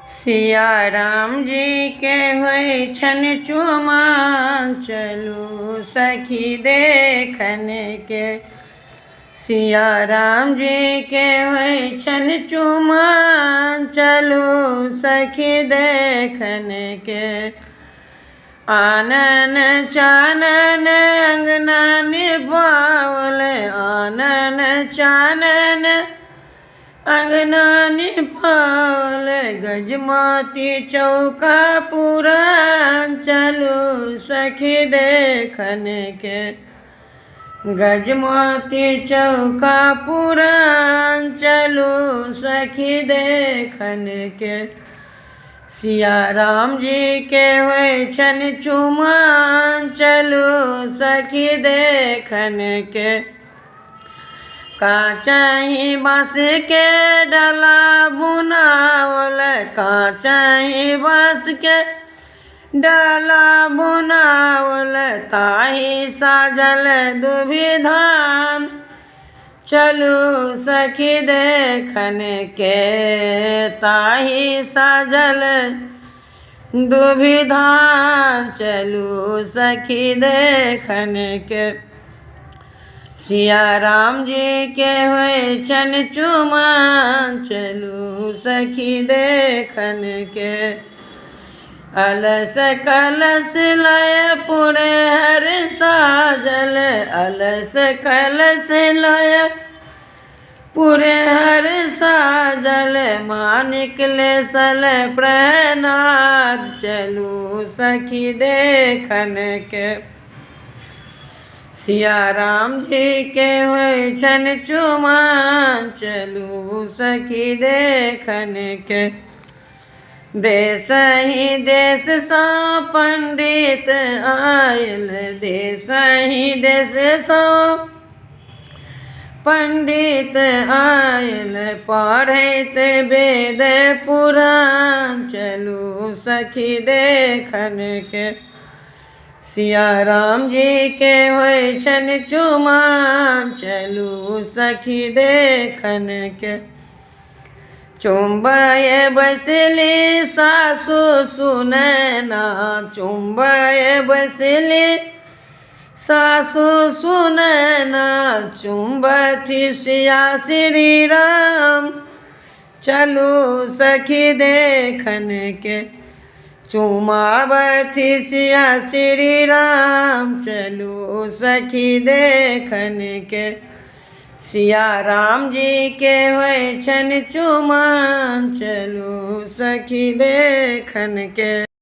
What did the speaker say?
सिया राम जी के होइ छन चुमाओन, चलू सखी देखन के। सिया राम जी के होइ छन चुमाओन, चलू सखी देखन के। आनन चानन अंगना निभावल, आनन चानन अंगना निभावल। गजमोती चौका पुरान, चलू सखी देखन के। गजमोती चौका पुरान, चलू सखी देखन के। सिया राम जी के होइ छन चुमाओन, चलू सखी देखन के। काचही बाँस के डाला बुनावल, काचही बाँस के डाला बुनावल। ताही साजल दुभि धान, चलू सखी देखन के। ताही साजल दुभि धान, चलू सखी देखन के। सिया राम जी के होइ छन चुमाओन, चलू सखी देखन के। अलस कलश लय पुरे हर साजल, अलस कलश लय पुरे हर साजल। मानिक लेसल प्रहलाद, चलू सखी देखन के। सिया राम जी के होइ छन चुमाओन, चलू सखी देखन के। देश ही देश सँ पंडित आयल, देश ही देश सँ पंडित आयल। पढ़ैत वेद पुराण, चलू सखी देखन के। सिया राम जी के होइ छन चुमाओन, चलू सखी देखन के। चुम्बय बसली सासु सुनैना, चुम्बय बसली सासु सुनैना। चुम्बथि सिया श्री राम, चलू सखी देखन के। चुमावथि सिया श्री राम, चलू सखी देखन के। सिया राम जी के होइ छन चुमाओन, चलू सखी देखन के।